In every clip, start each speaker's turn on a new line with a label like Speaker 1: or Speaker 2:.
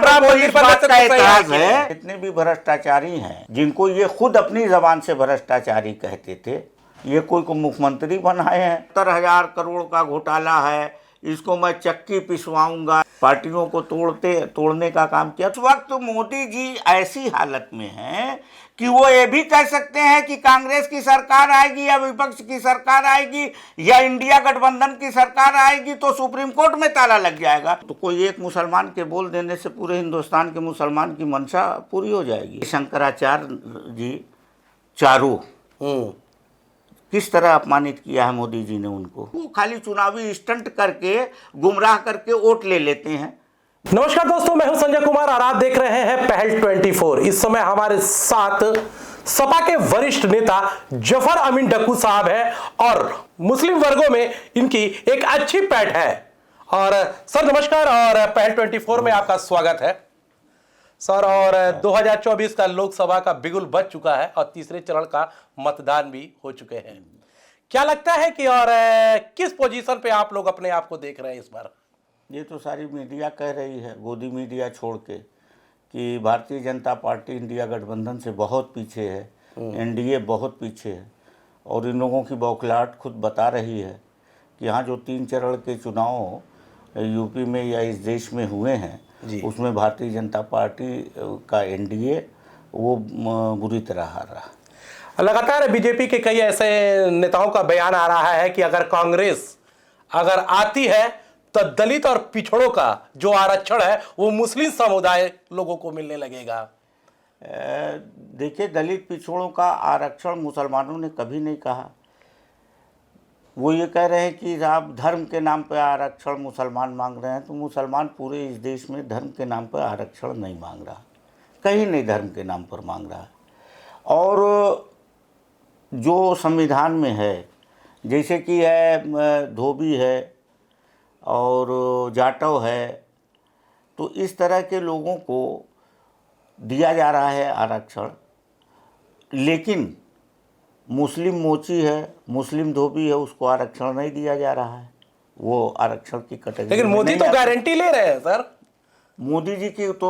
Speaker 1: बड़ा इस बात का एतराज है,
Speaker 2: जितने भी भ्रष्टाचारी हैं, जिनको ये खुद अपनी जबान से भ्रष्टाचारी कहते थे, ये कोई को मुख्यमंत्री बनाए हैं। 70,000 करोड़ का घोटाला है, इसको मैं चक्की पिसवाऊंगा, पार्टियों को तोड़ने का काम किया। उस वक्त मोदी जी ऐसी हालत में हैं कि वो ये भी कह सकते हैं कि कांग्रेस की सरकार आएगी या विपक्ष की सरकार आएगी या इंडिया गठबंधन की सरकार आएगी तो सुप्रीम कोर्ट में ताला लग जाएगा। तो कोई एक मुसलमान के बोल देने से पूरे हिंदुस्तान के मुसलमान की मंशा पूरी हो जाएगी। शंकराचार्य जी चारों किस तरह अपमानित किया है मोदी जी ने उनको। वो खाली चुनावी स्टंट करके गुमराह करके वोट ले लेते हैं।
Speaker 1: नमस्कार दोस्तों, मैं हूं संजय कुमार और आप देख रहे हैं पहल 24। इस समय हमारे साथ सपा के वरिष्ठ नेता जफर अमीन डक्कू साहब हैं और मुस्लिम वर्गों में इनकी एक अच्छी पैठ है। और सर नमस्कार और पहल 24 में आपका स्वागत है सर। और 2024 का लोकसभा का बिगुल बज चुका है और तीसरे चरण का मतदान भी हो चुके हैं। क्या लगता है कि और किस पोजीशन पे आप लोग अपने आप को देख रहे हैं इस बार?
Speaker 2: ये तो सारी मीडिया कह रही है, गोदी मीडिया छोड़ के, कि भारतीय जनता पार्टी इंडिया गठबंधन से बहुत पीछे है, एनडीए बहुत पीछे है। और इन लोगों की बौखलाहट खुद बता रही है कि यहाँ जो 3 चरण के चुनाव यूपी में या इस देश में हुए हैं, उसमें भारतीय जनता पार्टी का एनडीए वो बुरी तरह हार रहा।
Speaker 1: लगातार बीजेपी के कई ऐसे नेताओं का बयान आ रहा है कि अगर कांग्रेस अगर आती है तो दलित और पिछड़ों का जो आरक्षण है वो मुस्लिम समुदाय लोगों को मिलने लगेगा।
Speaker 2: देखिए, दलित पिछड़ों का आरक्षण मुसलमानों ने कभी नहीं कहा। वो ये कह रहे हैं कि आप धर्म के नाम पर आरक्षण मुसलमान मांग रहे हैं, तो मुसलमान पूरे इस देश में धर्म के नाम पर आरक्षण नहीं मांग रहा, कहीं नहीं धर्म के नाम पर मांग रहा। और जो संविधान में है, जैसे कि है धोबी है और जाटव है, तो इस तरह के लोगों को दिया जा रहा है आरक्षण। लेकिन मुस्लिम मोची है, मुस्लिम धोबी है, उसको आरक्षण नहीं दिया जा रहा है, वो आरक्षण की कैटेगरी।
Speaker 1: लेकिन मोदी तो गारंटी ले रहे हैं सर।
Speaker 2: मोदी जी की तो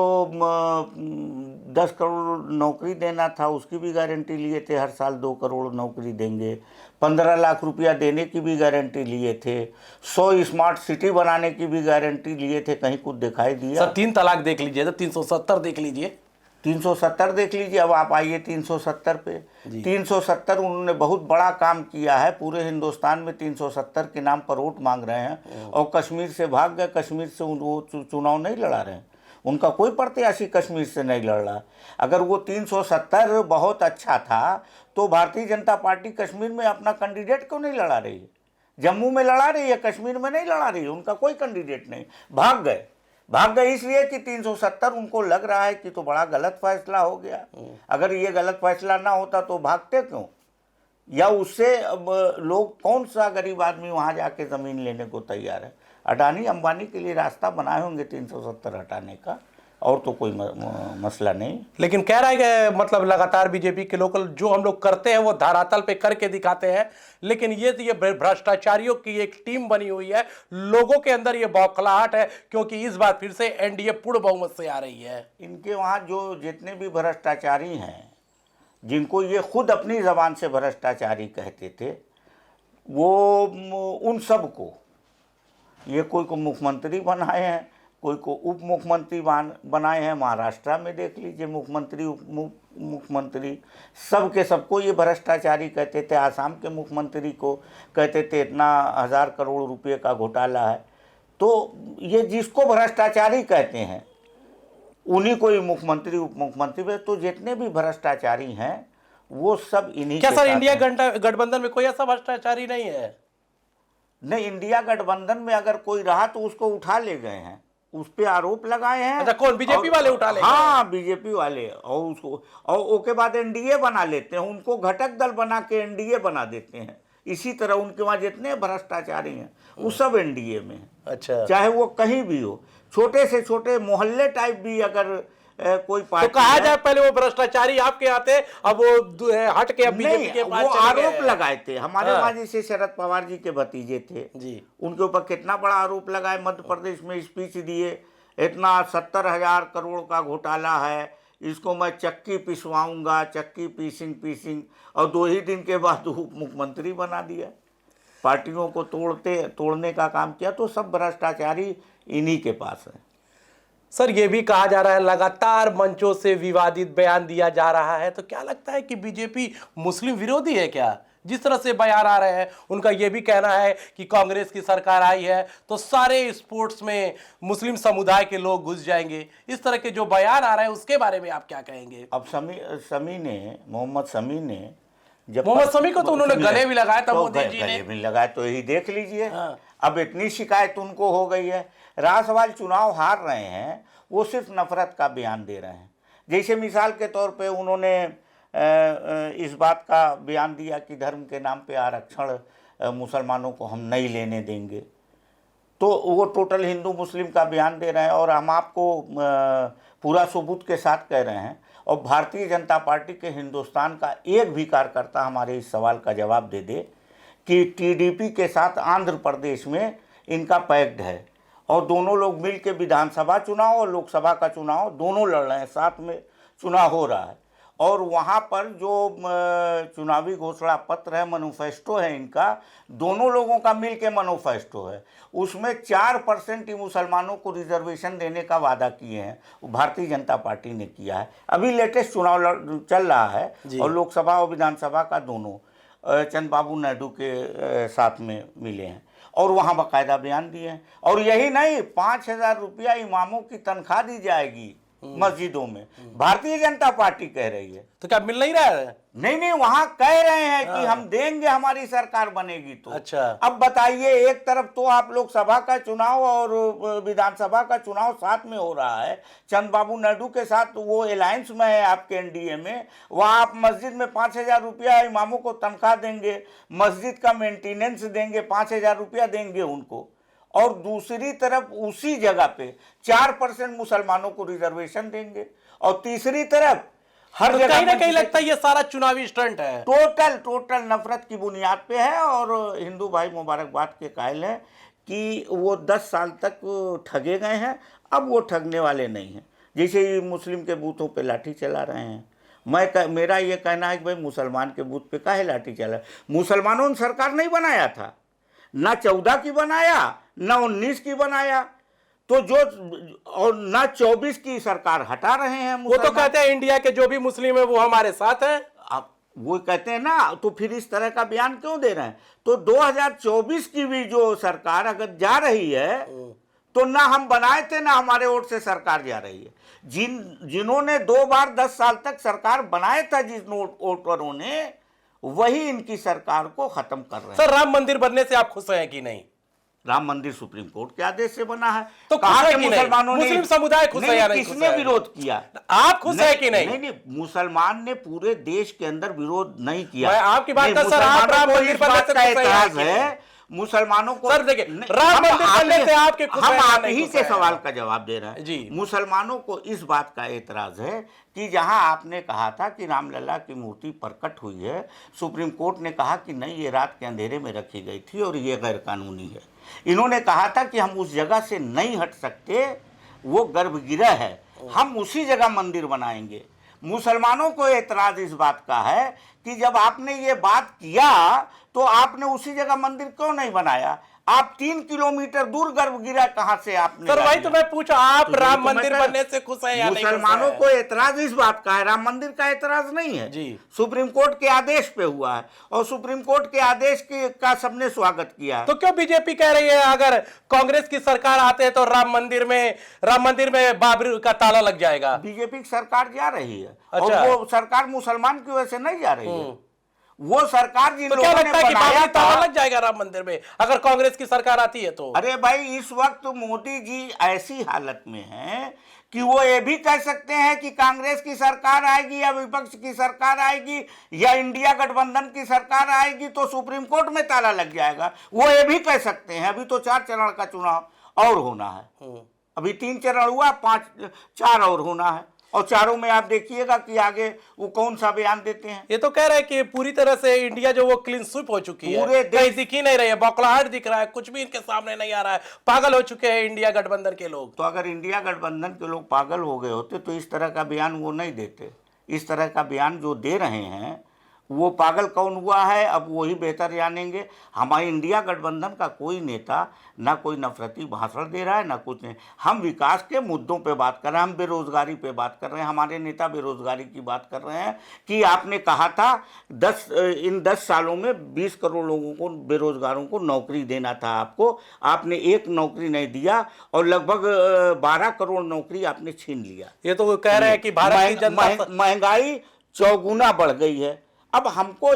Speaker 2: 10 करोड़ नौकरी देना था, उसकी भी गारंटी लिए थे, हर साल 2 करोड़ नौकरी देंगे। 15 लाख रुपया देने की भी गारंटी लिए थे। 100 स्मार्ट सिटी बनाने की भी गारंटी लिए थे। कहीं कुछ दिखाई दिया?
Speaker 1: सर 3 तलाक देख लीजिए, तो 370 देख लीजिए,
Speaker 2: 370 देख लीजिए। अब आप आइए 370 पे। 370 उन्होंने बहुत बड़ा काम किया है। पूरे हिंदुस्तान में 370 के नाम पर वोट मांग रहे हैं और कश्मीर से भाग गए। कश्मीर से वो चुनाव नहीं लड़ा रहे हैं, उनका कोई प्रत्याशी कश्मीर से नहीं लड़ रहा। अगर वो 370 बहुत अच्छा था तो भारतीय जनता पार्टी कश्मीर में अपना कैंडिडेट क्यों नहीं लड़ा रही है? जम्मू में लड़ा रही है, कश्मीर में नहीं लड़ा रही है। उनका कोई कैंडिडेट नहीं। भाग गए इसलिए कि 370 उनको लग रहा है कि तो बड़ा गलत फैसला हो गया। अगर ये गलत फैसला ना होता तो भागते क्यों? या उससे अब लोग, कौन सा गरीब आदमी वहाँ जाके ज़मीन लेने को तैयार है? अडानी अंबानी के लिए रास्ता बनाए होंगे 370 हटाने का, और तो कोई मसला नहीं।
Speaker 1: लेकिन कह रहा है कि मतलब लगातार बीजेपी के लोकल जो हम लोग करते हैं वो धरातल पे करके दिखाते हैं। लेकिन ये भ्रष्टाचारियों की एक टीम बनी हुई है, लोगों के अंदर ये बौखलाहट है क्योंकि इस बार फिर से एनडीए पूर्ण बहुमत से आ रही है।
Speaker 2: इनके वहाँ जो जितने भी भ्रष्टाचारी हैं, जिनको ये खुद अपनी जबान से भ्रष्टाचारी कहते थे, वो उन सब को ये कोई को मुख्यमंत्री बनाए हैं, कोई को उप मुख्यमंत्री बनाए हैं। महाराष्ट्र में देख लीजिए, मुख्यमंत्री उप मुख्यमंत्री सबके सबको ये भ्रष्टाचारी कहते थे। आसाम के मुख्यमंत्री को कहते थे इतना 1000 करोड़ रुपए का घोटाला है। तो ये जिसको भ्रष्टाचारी कहते हैं उन्हीं को ही मुख्यमंत्री उप मुख्यमंत्री। तो जितने भी भ्रष्टाचारी हैं वो सब इन्हीं।
Speaker 1: क्या सर इंडिया गठबंधन में कोई ऐसा भ्रष्टाचारी नहीं है?
Speaker 2: नहीं, इंडिया गठबंधन में अगर कोई रहा तो उसको उठा ले गए हैं, उस पे आरोप लगाए हैं।
Speaker 1: अच्छा, कौन? बीजेपी वाले उठा ले?
Speaker 2: हाँ, बीजेपी वाले। और उसको और उसके बाद एनडीए बना लेते हैं, उनको घटक दल बना के एनडीए बना देते हैं। इसी तरह उनके वहाँ जितने भ्रष्टाचारी हैं वो सब एनडीए में हैं।
Speaker 1: अच्छा,
Speaker 2: चाहे वो कहीं भी हो, छोटे से छोटे मोहल्ले टाइप भी अगर कोई पार्टी
Speaker 1: तो कहा जाए पहले वो भ्रष्टाचारी आपके आते, अब वो हट के बीजेपी के पास
Speaker 2: वो आरोप लगाए थे। हमारे वहाँ जैसे शरद पवार जी के भतीजे थे जी, उनके ऊपर कितना बड़ा आरोप लगाए। मध्य प्रदेश में स्पीच दिए इतना 70,000 करोड़ का घोटाला है, इसको मैं चक्की पिसवाऊंगा, चक्की पीसिंग और 2 ही दिन के बाद उप मुख्यमंत्री बना दिया। पार्टियों को तोड़ने का काम किया। तो सब भ्रष्टाचारी इन्हीं के पास है।
Speaker 1: सर ये भी कहा जा रहा है लगातार मंचों से विवादित बयान दिया जा रहा है, तो क्या लगता है कि बीजेपी मुस्लिम विरोधी है क्या? जिस तरह से बयान आ रहे हैं, उनका यह भी कहना है कि कांग्रेस की सरकार आई है तो सारे स्पोर्ट्स में मुस्लिम समुदाय के लोग घुस जाएंगे। इस तरह के जो बयान आ रहे हैं उसके बारे में आप क्या कहेंगे?
Speaker 2: अब मोहम्मद शमी ने जब
Speaker 1: मोहम्मद शमी को तो उन्होंने गले भी लगाया था, मोदी जी ने
Speaker 2: गले भी लगाया, तो यही देख लीजिए।
Speaker 1: हाँ।
Speaker 2: अब इतनी शिकायत उनको हो गई है। राष्ट्रवादी चुनाव हार रहे हैं, वो सिर्फ नफरत का बयान दे रहे हैं। जैसे मिसाल के तौर पे उन्होंने इस बात का बयान दिया कि धर्म के नाम पे आरक्षण मुसलमानों को हम नहीं लेने देंगे, तो वो टोटल हिंदू मुस्लिम का बयान दे रहे हैं। और हम आपको पूरा सबूत के साथ कह रहे हैं, और भारतीय जनता पार्टी के हिंदुस्तान का एक भी कार्यकर्ता हमारे इस सवाल का जवाब दे दे कि टीडीपी के साथ आंध्र प्रदेश में इनका पैक्ट है, और दोनों लोग मिल के विधानसभा चुनाव और लोकसभा का चुनाव दोनों लड़ रहे हैं, साथ में चुनाव हो रहा है। और वहाँ पर जो चुनावी घोषणा पत्र है, मैनिफेस्टो है इनका, दोनों लोगों का मिल के मैनिफेस्टो है, उसमें 4% ही मुसलमानों को रिजर्वेशन देने का वादा किए हैं, भारतीय जनता पार्टी ने किया है। अभी लेटेस्ट चुनाव चल रहा है, और लोकसभा और विधानसभा का दोनों चंद्रबाबू नायडू के साथ में मिले हैं, और वहाँ बाकायदा बयान दिए हैं। और यही नहीं, 5,000 रुपया इमामों की तनख्वाह दी जाएगी मस्जिदों में, भारतीय जनता पार्टी कह रही है।
Speaker 1: तो क्या मिल नहीं रहा है?
Speaker 2: नहीं, वहां कह रहे हैं कि हम देंगे, हमारी सरकार बनेगी तो।
Speaker 1: अच्छा,
Speaker 2: अब बताइए, एक तरफ तो आप लोकसभा का चुनाव और विधानसभा का चुनाव साथ में हो रहा है, चंद्रबाबू नायडू के साथ वो अलायंस में है आपके एनडीए में, वहां आप मस्जिद में 5,000 रुपया इमामों को तनख्वाह देंगे, मस्जिद का मेंटेनेंस देंगे, 5,000 रुपया देंगे उनको, और दूसरी तरफ उसी जगह पे 4% मुसलमानों को रिजर्वेशन देंगे, और तीसरी तरफ हर जगह
Speaker 1: कहीं ना कहीं लगता है ये सारा चुनावी स्टंट है,
Speaker 2: टोटल नफरत की बुनियाद पे है। और हिंदू भाई मुबारकबाद के कायल हैं कि वो 10 साल तक ठगे गए हैं, अब वो ठगने वाले नहीं हैं। जैसे मुस्लिम के बूथों पे लाठी चला रहे हैं, मेरा ये कहना है कि भाई मुसलमान के बूथ पे काहे लाठी चला? मुसलमानों ने सरकार नहीं बनाया था, ना 14 की बनाया, ना 19 की बनाया, तो जो और ना 24 की सरकार हटा रहे हैं।
Speaker 1: वो तो कहते हैं इंडिया के जो भी मुस्लिम है वो हमारे साथ है।
Speaker 2: आप वो कहते हैं ना, तो फिर इस तरह का बयान क्यों दे रहे हैं? तो 2024 की भी जो सरकार अगर जा रही है, तो ना हम बनाए थे, ना हमारे वोट से सरकार जा रही है। जिन्होंने 2 बार 10 साल तक सरकार बनाया था, जिस वोटरों ने, वही इनकी सरकार को खत्म कर रहे हैं।
Speaker 1: सर, राम मंदिर बनने से आप खुश हैं कि नहीं?
Speaker 2: राम मंदिर सुप्रीम कोर्ट के आदेश से बना है,
Speaker 1: तो
Speaker 2: कहा कि मुसलमानों ने,
Speaker 1: मुस्लिम समुदाय खुश है या नहीं?
Speaker 2: किसने विरोध किया?
Speaker 1: आप खुश है कि नहीं?
Speaker 2: नहीं, मुसलमान ने पूरे देश के अंदर विरोध नहीं किया।
Speaker 1: मैं आपकी बात कर सर, आप राम मंदिर बनने से
Speaker 2: एतराज है मुसलमानों को।
Speaker 1: सर देखिए, राम मंदिर बनने से आपके खुश
Speaker 2: हम
Speaker 1: है या
Speaker 2: आप
Speaker 1: नहीं
Speaker 2: ही
Speaker 1: खुश
Speaker 2: के
Speaker 1: है?
Speaker 2: सवाल का जवाब दे रहे हैं
Speaker 1: जी।
Speaker 2: मुसलमानों को इस बात का एतराज है कि जहां आपने कहा था कि रामलला की मूर्ति प्रकट हुई है, सुप्रीम कोर्ट ने कहा कि नहीं, ये रात के अंधेरे में रखी गई थी और ये गैर कानूनी है। इन्होंने कहा था कि हम उस जगह से नहीं हट सकते, वो गर्भगृह है, हम उसी जगह मंदिर बनाएंगे। मुसलमानों को एतराज इस बात का है कि जब आपने ये बात किया तो आपने उसी जगह मंदिर क्यों नहीं बनाया? आप 3 किलोमीटर दूर गर्भगृह कहां से आपने?
Speaker 1: सर वही तो मैं पूछा, आप राम मंदिर बनने से खुश है या नहीं?
Speaker 2: मुसलमानों को एतराज इस बात का है, राम मंदिर का एतराज नहीं है
Speaker 1: जी।
Speaker 2: सुप्रीम कोर्ट के आदेश पे हुआ है, और सुप्रीम कोर्ट के आदेश का सबने स्वागत किया है।
Speaker 1: तो क्यों बीजेपी कह रही है अगर कांग्रेस की सरकार आते है तो राम मंदिर में बाबरी का ताला लग जाएगा?
Speaker 2: बीजेपी की सरकार जा रही है।
Speaker 1: अच्छा।
Speaker 2: और वो सरकार मुसलमान की वजह से नहीं जा रही है, वो सरकार जिन
Speaker 1: तो क्या
Speaker 2: लोगों
Speaker 1: लगता
Speaker 2: ने
Speaker 1: है कि
Speaker 2: बनाया
Speaker 1: बाबरी ताला
Speaker 2: था।
Speaker 1: लग जाएगा राम मंदिर में अगर कांग्रेस की सरकार आती है तो?
Speaker 2: अरे भाई, इस वक्त मोदी जी ऐसी हालत में हैं कि वो ये भी कह सकते हैं कि कांग्रेस की सरकार आएगी या विपक्ष की सरकार आएगी या इंडिया गठबंधन की सरकार आएगी तो सुप्रीम कोर्ट में ताला लग जाएगा, वो ये भी कह सकते हैं। अभी तो 4 चरण का चुनाव और होना है, अभी 3 चरण हुआ, 4 और होना है। और चारों में आप देखिएगा कि आगे वो कौन सा बयान देते हैं।
Speaker 1: ये तो कह रहे हैं कि पूरी तरह से इंडिया जो वो क्लीन स्वीप हो चुकी है,
Speaker 2: पूरे
Speaker 1: कहीं दिख ही नहीं रही है, बौखलाहट दिख रहा है, कुछ भी इनके सामने नहीं आ रहा है, पागल हो चुके हैं इंडिया गठबंधन के लोग।
Speaker 2: तो अगर इंडिया गठबंधन के लोग पागल हो गए होते तो इस तरह का बयान वो नहीं देते। इस तरह का बयान जो दे रहे हैं वो पागल कौन हुआ है अब वही बेहतर जानेंगे। हमारे इंडिया गठबंधन का कोई नेता ना कोई नफरती भाषण दे रहा है ना कुछ नहीं। हम विकास के मुद्दों पे बात कर रहे हैं, हम बेरोजगारी पे बात कर रहे हैं। हमारे नेता बेरोजगारी की बात कर रहे हैं कि आपने कहा था इन 10 सालों में 20 करोड़ लोगों को, बेरोजगारों को नौकरी देना था आपको। आपने एक नौकरी नहीं दिया और लगभग 12 करोड़ नौकरी आपने छीन लिया।
Speaker 1: ये तो कह रहे हैं कि भारत की जनता
Speaker 2: महंगाई चौगुना बढ़ गई है। अब हमको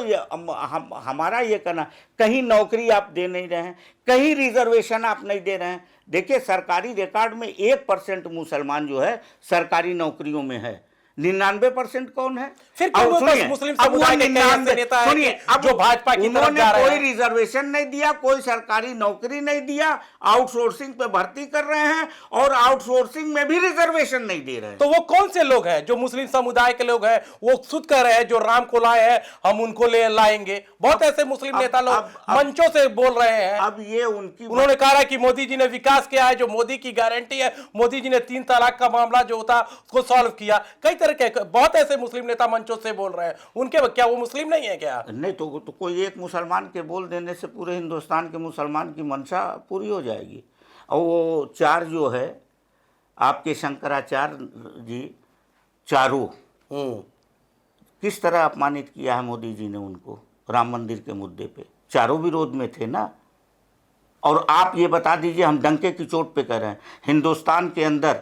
Speaker 2: हमारा ये कहना, कहीं नौकरी आप दे नहीं रहे हैं, कहीं रिजर्वेशन आप नहीं दे रहे हैं। देखिए सरकारी रिकॉर्ड में 1% मुसलमान जो है सरकारी नौकरियों में है, 99% कौन है?
Speaker 1: फिर क्यों वो बस मुस्लिम समुदाय के ऐसे नेता है कि जो भाजपा की तरफ जा रहे हैं?
Speaker 2: कोई रिजर्वेशन नहीं दिया, कोई सरकारी नौकरी नहीं दिया, आउटसोर्सिंग पे भर्ती कर रहे हैं और आउटसोर्सिंग में भी रिजर्वेशन नहीं दे रहे हैं।
Speaker 1: तो वो कौन से लोग हैं जो मुस्लिम समुदाय के लोग हैं? वो खुद कह रहे हैं जो राम को लाए हैं हम उनको ले लाएंगे। बहुत ऐसे मुस्लिम नेता लोग मंचों से बोल रहे हैं।
Speaker 2: अब ये
Speaker 1: उन्होंने कहा है कि मोदी जी ने विकास किया है, जो मोदी की गारंटी है, मोदी जी ने 3 तलाक का मामला जो था उसको सॉल्व किया। कई तरह के बहुत ऐसे मुस्लिम नेता मंचों से बोल रहे हैं। उनके क्या वो मुस्लिम नहीं है क्या?
Speaker 2: नहीं तो कोई एक मुसलमान के बोल देने से पूरे हिंदुस्तान के मुसलमान की मंशा पूरी हो जाएगी। और वो 4 जो है आपके शंकराचार्य जी, चारों किस तरह अपमानित किया है मोदी जी ने उनको राम मंदिर के मुद्दे पे। चारों विरोध में थे ना। और आप ये बता दीजिए, हम डंके की चोट पे कह रहे हैं, हिंदुस्तान के अंदर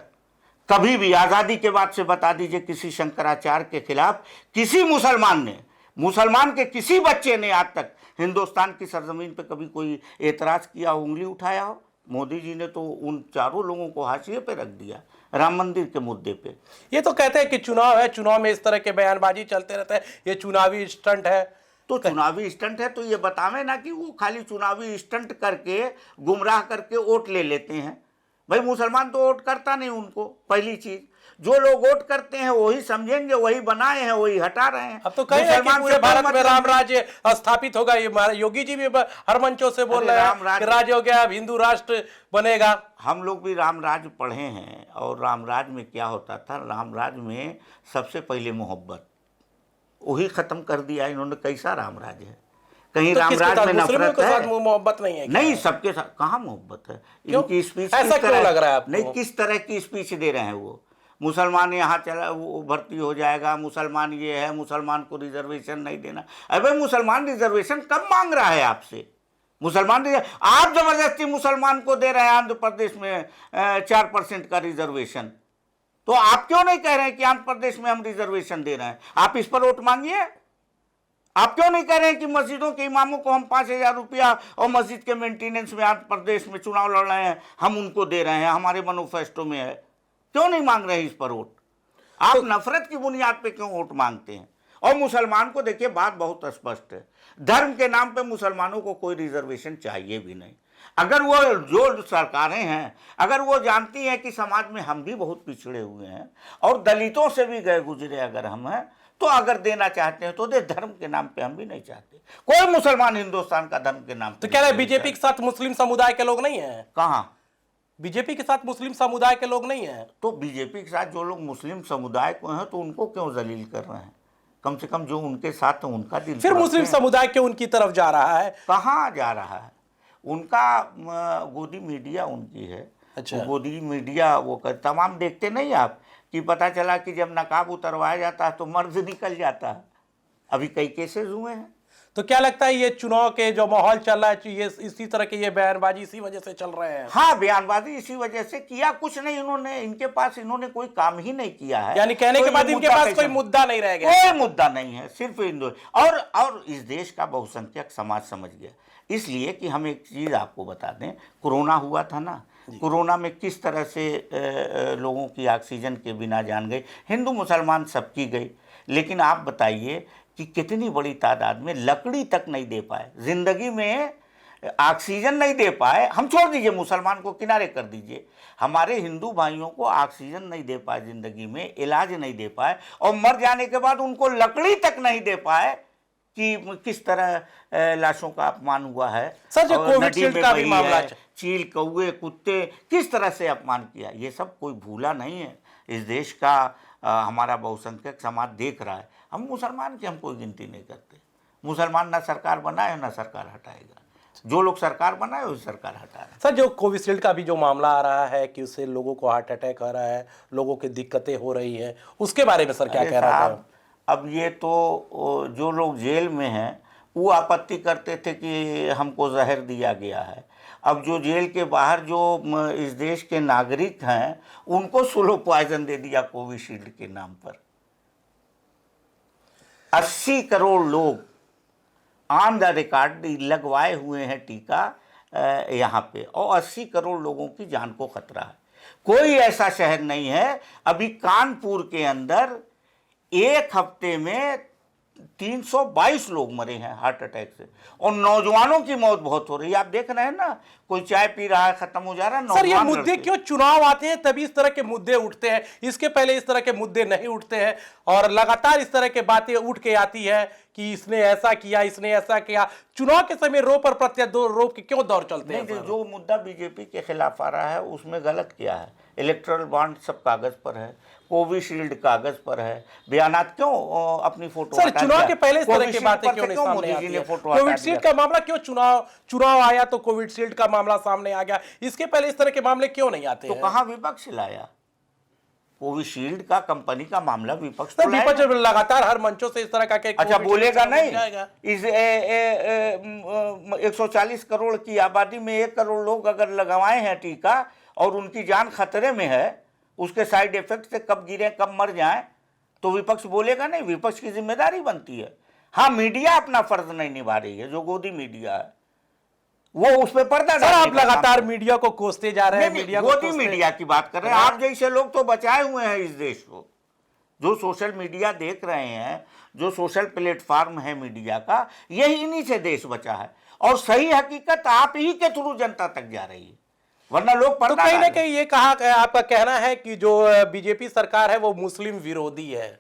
Speaker 2: कभी भी आज़ादी के बाद से बता दीजिए किसी शंकराचार्य के खिलाफ किसी मुसलमान के किसी बच्चे ने आज तक हिंदुस्तान की सरजमीन पे कभी कोई एतराज़ किया, उंगली उठाया हो? मोदी जी ने तो उन चारों लोगों को हाशिए पे रख दिया राम मंदिर के मुद्दे पे।
Speaker 1: ये तो कहते हैं कि चुनाव है, चुनाव में इस तरह के बयानबाजी चलते रहते हैं, ये चुनावी स्टंट है।
Speaker 2: तो चुनावी स्टंट है तो ये बतावे ना कि वो खाली चुनावी स्टंट करके गुमराह करके वोट ले लेते हैं। भाई मुसलमान तो वोट करता नहीं उनको। पहली चीज, जो लोग वोट करते हैं वही समझेंगे, वही बनाए हैं, वही हटा रहे हैं।
Speaker 1: अब तो कहीं है कि पूरे भारत में राम राज्य स्थापित होगा। ये योगी जी भी हर मंचों से बोल रहे हैं कि राज्य हो गया, अब हिंदू राष्ट्र बनेगा।
Speaker 2: हम लोग भी राम राज्य पढ़े हैं और राम राज्य में क्या होता था, राम राज्य में सबसे पहले मोहब्बत, वही खत्म कर दिया इन्होंने। कैसा राम राज्य है? कहीं
Speaker 1: तो
Speaker 2: राम राज्य में नफरत है?
Speaker 1: मोहब्बत नहीं है?
Speaker 2: नहीं, सबके साथ कहाँ मोहब्बत है? इनकी स्पीच
Speaker 1: ऐसा क्यों लग रहा है आपको?
Speaker 2: नहीं, किस तरह की स्पीच दे रहे हैं वो? मुसलमान यहाँ चला वो भर्ती हो जाएगा, मुसलमान ये है, मुसलमान को रिजर्वेशन नहीं देना। अबे मुसलमान रिजर्वेशन कब मांग रहा है आपसे? आप जबरदस्ती मुसलमान को दे रहे हैं आंध्र प्रदेश में 4% का रिजर्वेशन। तो आप क्यों नहीं कह रहे हैं कि आंध्र प्रदेश में हम रिजर्वेशन दे रहे हैं? आप इस पर वोट मांगिए। आप क्यों नहीं कह रहे हैं कि मस्जिदों के इमामों को हम 5,000 रुपया और मस्जिद के मेंटेनेंस में आंध्र प्रदेश में चुनाव लड़ रहे हैं, हम उनको दे रहे हैं, हमारे मैनिफेस्टो में है? क्यों नहीं मांग रहे हैं इस पर वोट? आप नफरत की बुनियाद पे क्यों वोट मांगते हैं? और मुसलमान को देखिए, बात बहुत स्पष्ट है, धर्म के नाम पे मुसलमानों को कोई रिजर्वेशन चाहिए भी नहीं। अगर वो जो सरकारें हैं, अगर वो जानती हैं कि समाज में हम भी बहुत पिछड़े हुए हैं और दलितों से भी गए गुजरे अगर हम हैं, तो अगर देना चाहते हैं तो दे। धर्म के नाम पे हम भी नहीं चाहते। कोई मुसलमान हिंदुस्तान का धर्म के नाम पे।
Speaker 1: तो क्या बीजेपी के साथ मुस्लिम समुदाय के लोग नहीं है?
Speaker 2: कहाँ
Speaker 1: बीजेपी के साथ मुस्लिम समुदाय के लोग नहीं है?
Speaker 2: तो बीजेपी के साथ जो लोग मुस्लिम समुदाय को हैं तो उनको क्यों जलील कर रहे हैं? कम से कम जो उनके साथ है उनका दिल।
Speaker 1: फिर मुस्लिम समुदाय क्यों उनकी तरफ जा रहा है?
Speaker 2: कहाँ जा रहा है? उनका गोदी मीडिया उनकी है।
Speaker 1: अच्छा।
Speaker 2: गोदी मीडिया वो तमाम देखते नहीं आप कि पता चला कि जब नकाब उतरवाया जाता है तो मर्द निकल जाता है। अभी कई केसेस हुए हैं।
Speaker 1: तो क्या लगता है ये चुनाव के जो माहौल चल रहा है, ये इसी तरह की ये बयानबाजी इसी वजह से चल रहे हैं?
Speaker 2: हाँ, बयानबाजी इसी वजह से किया। कुछ नहीं, इन्होंने इनके पास इन्होंने कोई काम ही नहीं किया है।
Speaker 1: यानी कहने के बाद इनके पास कोई मुद्दा नहीं रह गया।
Speaker 2: कोई मुद्दा नहीं है, सिर्फ हिंदू और इस देश का बहुसंख्यक समाज समझ गया। इसलिए कि हम एक चीज़ आपको बता दें, कोरोना हुआ था ना, कोरोना में किस तरह से लोगों की ऑक्सीजन के बिना जान गई, हिंदू मुसलमान सबकी गई। लेकिन आप बताइए कि कितनी बड़ी तादाद में लकड़ी तक नहीं दे पाए। जिंदगी में ऑक्सीजन नहीं दे पाए, हम छोड़ दीजिए मुसलमान को किनारे कर दीजिए, हमारे हिंदू भाइयों को ऑक्सीजन नहीं दे पाए, जिंदगी में इलाज नहीं दे पाए, और मर जाने के बाद उनको लकड़ी तक नहीं दे पाए कि किस तरह लाशों का अपमान हुआ है।
Speaker 1: सर, जो
Speaker 2: और नदी
Speaker 1: कोविशील्ड
Speaker 2: में
Speaker 1: का भी
Speaker 2: बही
Speaker 1: मामला
Speaker 2: है, चील, कौवे, कुत्ते किस तरह से अपमान किया, ये सब कोई भूला नहीं है। इस देश का हमारा बहुसंख्यक समाज देख रहा है। हम मुसलमान की हम कोई गिनती नहीं करते। मुसलमान ना सरकार बनाए ना सरकार हटाएगा, जो लोग सरकार बनाए वही सरकार हटा रहे हैं।
Speaker 1: सर, जो कोविशील्ड का भी जो मामला आ रहा है कि उससे लोगों को हार्ट अटैक आ रहा है, लोगों की दिक्कतें हो रही हैं, उसके बारे में सर क्या कह रहा था?
Speaker 2: अब ये तो जो लोग जेल में हैं वो आपत्ति करते थे कि हमको जहर दिया गया है। अब जो जेल के बाहर जो इस देश के नागरिक हैं उनको स्लो पॉइजन दे दिया कोविशील्ड के नाम पर। 80 करोड़ लोग ऑन द रिकॉर्ड लगवाए हुए हैं टीका यहाँ पे, और 80 करोड़ लोगों की जान को खतरा है। कोई ऐसा शहर नहीं है, अभी कानपुर के अंदर एक हफ्ते में 322 लोग मरे हैं हार्ट अटैक से, और नौजवानों की मौत बहुत हो रही है। आप देख रहे हैं ना, कोई चाय पी रहा है खत्म हो जा रहा है।
Speaker 1: सर, ये
Speaker 2: नौजवान
Speaker 1: मुद्दे
Speaker 2: लड़के।
Speaker 1: क्यों चुनाव आते हैं तभी इस तरह के मुद्दे उठते हैं? इसके पहले इस तरह के मुद्दे नहीं उठते हैं, और लगातार इस तरह की बातें उठ के आती है कि इसने ऐसा किया, इसने ऐसा किया। चुनाव के समय रो पर रोप के क्यों दौर चलते हैं?
Speaker 2: जो मुद्दा बीजेपी के खिलाफ आ रहा है उसमें गलत क्या है? इलेक्टोरल बॉन्ड सब कागज पर है, कोविशील्ड कागज पर है, बयानात क्यों अपनी फोटो?
Speaker 1: सर, चुनाव के पहले इस तरह की बातें क्यों नहीं सामने
Speaker 2: मोदी जी
Speaker 1: आती
Speaker 2: ने
Speaker 1: है?
Speaker 2: फोटो हटा दिया?
Speaker 1: कोविशील्ड का मामला क्यों चुनाव आया तो कोविशील्ड का मामला सामने आ गया? इसके पहले इस तरह के मामले क्यों नहीं आते
Speaker 2: तो
Speaker 1: हैं?
Speaker 2: कहां विपक्ष लाया? कोविशील्ड का कंपनी का मामला विपक्ष
Speaker 1: सर,
Speaker 2: तो लाया।
Speaker 1: विपक्ष लगातार हर मंचों से इस तरह का
Speaker 2: अच्छा, बोलेगा नहीं?
Speaker 1: जाएगा।
Speaker 2: इस 140 करोड़ की आबादी में 1 करोड़ लोग अगर लगवाए हैं टीका और उनकी जान खतरे में है, उसके साइड इफेक्ट से कब गिरे कब मर जाए, तो विपक्ष बोलेगा नहीं? विपक्ष की जिम्मेदारी बनती है। हाँ, मीडिया अपना फर्ज नहीं निभा रही है, जो गोदी मीडिया है वो उस पर पर्दा
Speaker 1: सर, आप लगातार मीडिया को कोसते जा रहे हैं। मीडिया को
Speaker 2: गोदी मीडिया की बात कर रहे हैं। आप जैसे लोग तो बचाए हुए हैं इस देश को। जो सोशल मीडिया देख रहे हैं, जो सोशल प्लेटफॉर्म है मीडिया का, यही इन्हीं से देश बचा है, और सही हकीकत आप ही के थ्रू जनता तक जा रही है, वरना लोग
Speaker 1: तो
Speaker 2: पर्दा
Speaker 1: कहीं ना
Speaker 2: डालें।
Speaker 1: कहीं ये कहा, आपका कहना है कि जो बीजेपी सरकार है वो मुस्लिम विरोधी है।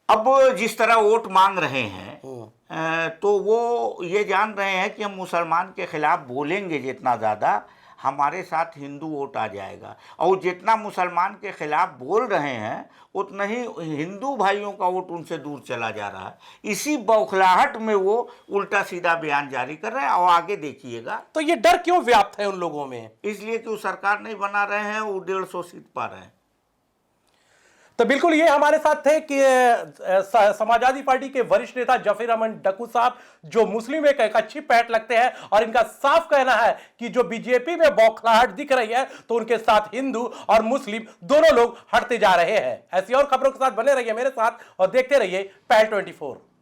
Speaker 2: अब जिस तरह वोट मांग रहे हैं तो वो ये जान रहे हैं कि हम मुसलमान के खिलाफ बोलेंगे जितना ज़्यादा, हमारे साथ हिंदू वोट आ जाएगा, और जितना मुसलमान के खिलाफ बोल रहे हैं उतना ही हिंदू भाइयों का वोट उनसे दूर चला जा रहा है। इसी बौखलाहट में वो उल्टा सीधा बयान जारी कर रहे हैं, और आगे देखिएगा।
Speaker 1: तो ये डर क्यों व्याप्त है उन लोगों में?
Speaker 2: इसलिए कि वो सरकार नहीं बना रहे हैं, वो 150 सीट पा रहे हैं।
Speaker 1: तो बिल्कुल ये हमारे साथ थे कि समाजवादी पार्टी के वरिष्ठ नेता जफर अहमद डक्कू साहब, जो मुस्लिम एक अच्छी पैठ लगते हैं, और इनका साफ कहना है कि जो बीजेपी में बौखलाहट दिख रही है तो उनके साथ हिंदू और मुस्लिम दोनों लोग हटते जा रहे हैं। ऐसी और खबरों के साथ बने रहिए मेरे साथ और देखते रहिए पहल 24।